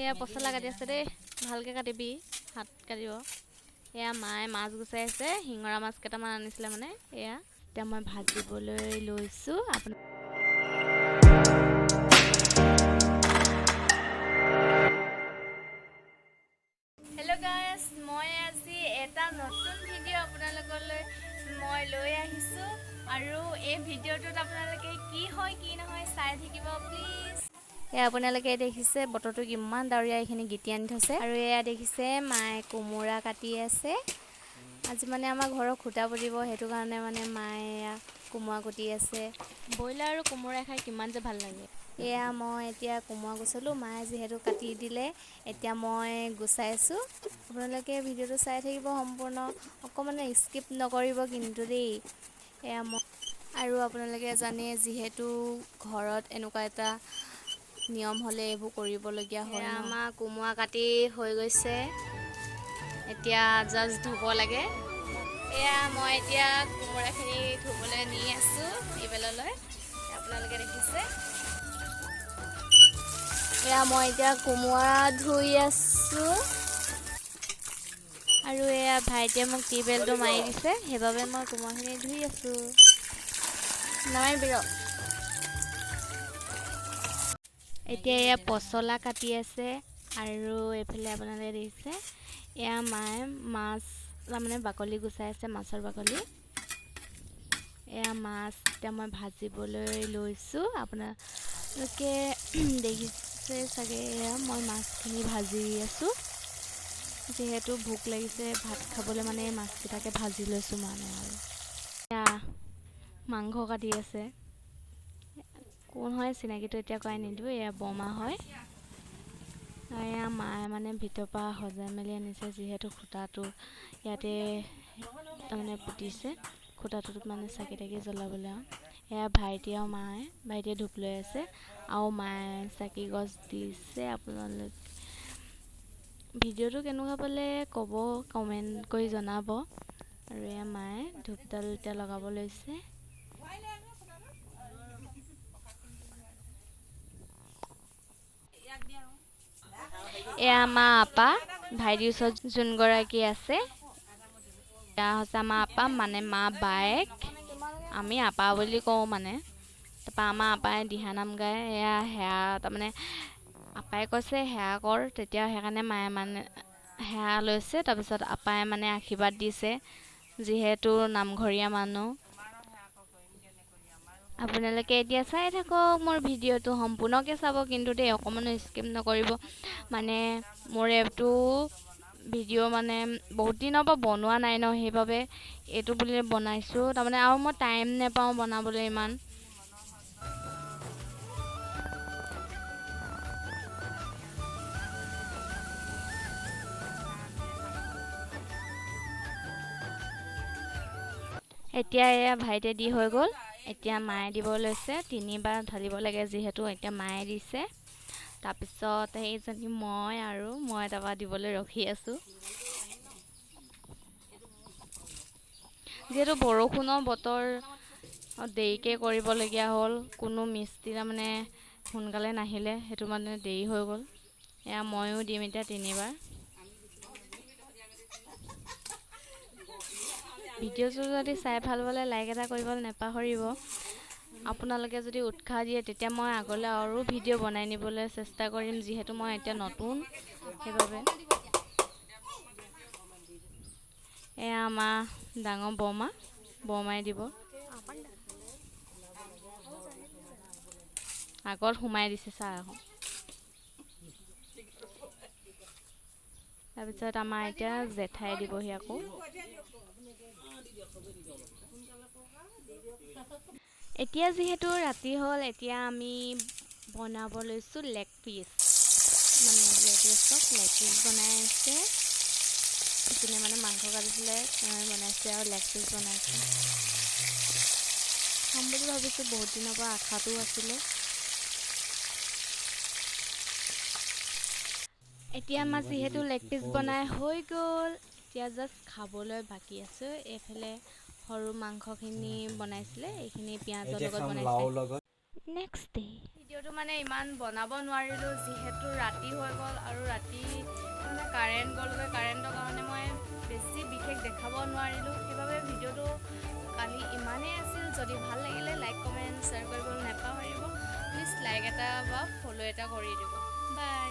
এয়া পচলা কাটি আছে দেই, ভালকৈ কাটিবি, হাত কাটিব। এয়া মায়ে মাছ গুচাই আছে, শিঙৰা মাছ কেইটামান আনিছিলে মানে। এয়া এতিয়া মই ভাজিবলৈ লৈছোঁ। হেল্ল' গাইছ, মই আজি এটা নতুন ভিডিঅ' আপোনালোকলৈ মই লৈ আহিছোঁ আৰু এই ভিডিঅ'টোত আপোনালোকে কি হয় কি নহয় চাই থাকিব প্লিজ। এয়া আপোনালোকে দেখিছে বতৰটো কিমান ডাৱৰীয়া, এইখিনি গিটি আনি থৈছে। আৰু এয়া দেখিছে মায়ে কোমোৰা কাটি আছে। আজি মানে আমাৰ ঘৰৰ খুটা পুতিব, সেইটো কাৰণে মানে মায়ে এয়া কোমোৰা কুটি আছে। ব্ৰইলাৰ আৰু কোমোৰা খাই কিমান যে ভাল লাগে। এয়া মই এতিয়া কোমোৰা গুচালোঁ, মায়ে যিহেতু কাটি দিলে, এতিয়া মই গুচাইছোঁ। আপোনালোকে ভিডিঅ'টো চাই থাকিব সম্পূৰ্ণ, অকণমান স্কিপ নকৰিব কিন্তু দেই। এয়া মই আৰু আপোনালোকে জানে যিহেতু ঘৰত এনেকুৱা এটা নিয়ম হ'লে এইবোৰ কৰিবলগীয়া হয়। আমাৰ কোমোৰা কাটি হৈ গৈছে, এতিয়া জাষ্ট ধুব লাগে। এয়া মই এতিয়া কোমোৰাখিনি ধুবলৈ নি আছোঁ টিউবৱেললৈ, আপোনালোকে দেখিছে। এয়া মই এতিয়া কোমোৰা ধুই আছোঁ আৰু এয়া ভাইটিয়ে মোক টিউবৱেলটো মাৰি দিছে, সেইবাবে মই কোমোৰাখিনি ধুই আছোঁ। নামাৰিবি ৰ। এতিয়া এয়া পচলা কাটি আছে আৰু এইফালে আপোনালোকে দেখিছে এয়া মায়ে মাছ তাৰমানে বাকলি গুচাই আছে, মাছৰ বাকলি। এয়া মাছ এতিয়া মই ভাজিবলৈ লৈছোঁ। আপোনালোকে দেখিছে চাগে, এয়া মই মাছখিনি ভাজি আছোঁ। যিহেতু ভোক লাগিছে ভাত খাবলৈ, মানে মাছকেইটাকে ভাজি লৈছোঁ মানে। আৰু এয়া মাংস কাটি আছে, কোন হয় চিনাকিটো এতিয়া কৰাই নিদিওঁ, এয়া বৰমা হয়। এয়া মায়ে মানে ভিতৰৰ পৰা সজাই মেলি আনিছে, যিহেতু খুটাটো ইয়াতে তাৰমানে পুতিছে, খুটাটোত মানে চাকি তাকি জ্বলাবলৈ। আৰু এয়া ভাইটি আৰু মায়ে, ভাইটিয়ে ধূপ লৈ আছে আৰু মায়ে চাকি গছ দিছে। আপোনালোক ভিডিঅ'টো কেনেকুৱা পালে ক'ব, কমেণ্ট কৰি জনাব। আৰু এয়া মায়ে ধূপডাল এতিয়া লগাব লৈছে। এয়া আমাৰ আপা, ভাইটিৰ ওচৰত যোনগৰাকী আছে এয়া হৈছে আমাৰ আপা, মানে মা বায়েক, আমি আপা বুলি কওঁ মানে। তাৰপৰা আমাৰ আপাই দিহানাম গায়, এয়া সেয়া তাৰমানে আপাই কৈছে সেয়া কৰ, তেতিয়া সেইকাৰণে মায়ে মানে সেয়া লৈছে। তাৰপিছত আপাই মানে আশীৰ্বাদ দিছে, যিহেতু নামঘৰীয়া মানুহ। আপোনালোকে এতিয়া চাই থাকক মোৰ ভিডিঅ'টো, সম্পূৰ্ণকৈ চাব কিন্তু দেই, অকণমানো স্কিপ নকৰিব। মানে মোৰ এইটো ভিডিঅ' মানে বহুত দিনৰ পৰা বনোৱা নাই ন, সেইবাবে এইটো বুলি বনাইছোঁ তাৰমানে। আৰু মই টাইম নাপাওঁ বনাবলৈ ইমান। এতিয়া এয়া ভাইটিয়ে দি হৈ গ'ল, এতিয়া মায়ে দিব লৈছে। 3বাৰ ঢালিব লাগে, যিহেতু এতিয়া মায়ে দিছে। তাৰপিছত সেইজনী মই, আৰু মই তাৰপৰা দিবলৈ ৰখি আছোঁ। যিহেতু বৰষুণৰ বতৰ, দেৰিকৈ কৰিবলগীয়া হ'ল। কোনো মিস্ত্ৰী তাৰমানে সোনকালে নাহিলে, সেইটো মানে দেৰি হৈ গ'ল। এয়া ময়ো দিম এতিয়া 3বাৰ। ভিডিঅ'টো যদি চাই ভাল পালে লাইক এটা কৰিবলৈ নাপাহৰিব। আপোনালোকে যদি উৎসাহ দিয়ে, তেতিয়া মই আগলৈ আৰু ভিডিঅ' বনাই নিবলৈ চেষ্টা কৰিম, যিহেতু মই এতিয়া নতুন, সেইবাবে। এয়া আমাৰ ডাঙৰ বৰমা, বৰমাই দিব। আগত সোমাই দিছে চাহ আকৌ। তাৰপিছত আমাৰ এতিয়া জেঠাই দিবহি আকৌ। এতিয়া যিহেতু ৰাতি হ'ল, এতিয়া আমি বনাব লৈছোঁ লেগ পিচ। মানে লেগ পিচ বনাই আছে। যোনে মানে মাংস কাটিছিলে বনাইছে, আৰু লেগ পিচ বনাইছে। খাম বুলি ভাবিছোঁ, বহুত দিনৰ পৰা আশাটো আছিলে। এতিয়া আমাৰ যিহেতু লেগ পিচ বনাই হৈ গ'ল, এতিয়া জাষ্ট খাবলৈ বাকী আছে। এইফালে সৰু মাংসখিনি বনাইছিলে, এইখিনি পিঁয়াজৰ লগত বনাইছিলে। নেক্সট ডে ভিডিঅ'টো মানে ইমান বনাব নোৱাৰিলোঁ, যিহেতু ৰাতি হৈ গ'ল ৰাতি মানে কাৰেণ্ট গ'লগৈ, কাৰেণ্টৰ কাৰণে মই বেছি বিশেষ দেখাব নোৱাৰিলোঁ। সেইবাবে ভিডিঅ'টো কালি ইমানেই আছিল। যদি ভাল লাগিলে লাইক কমেণ্ট শ্বেয়াৰ কৰিবলৈ নাপাহৰিব। প্লিজ লাইক এটা বা ফ'ল' এটা কৰি দিব। বাই।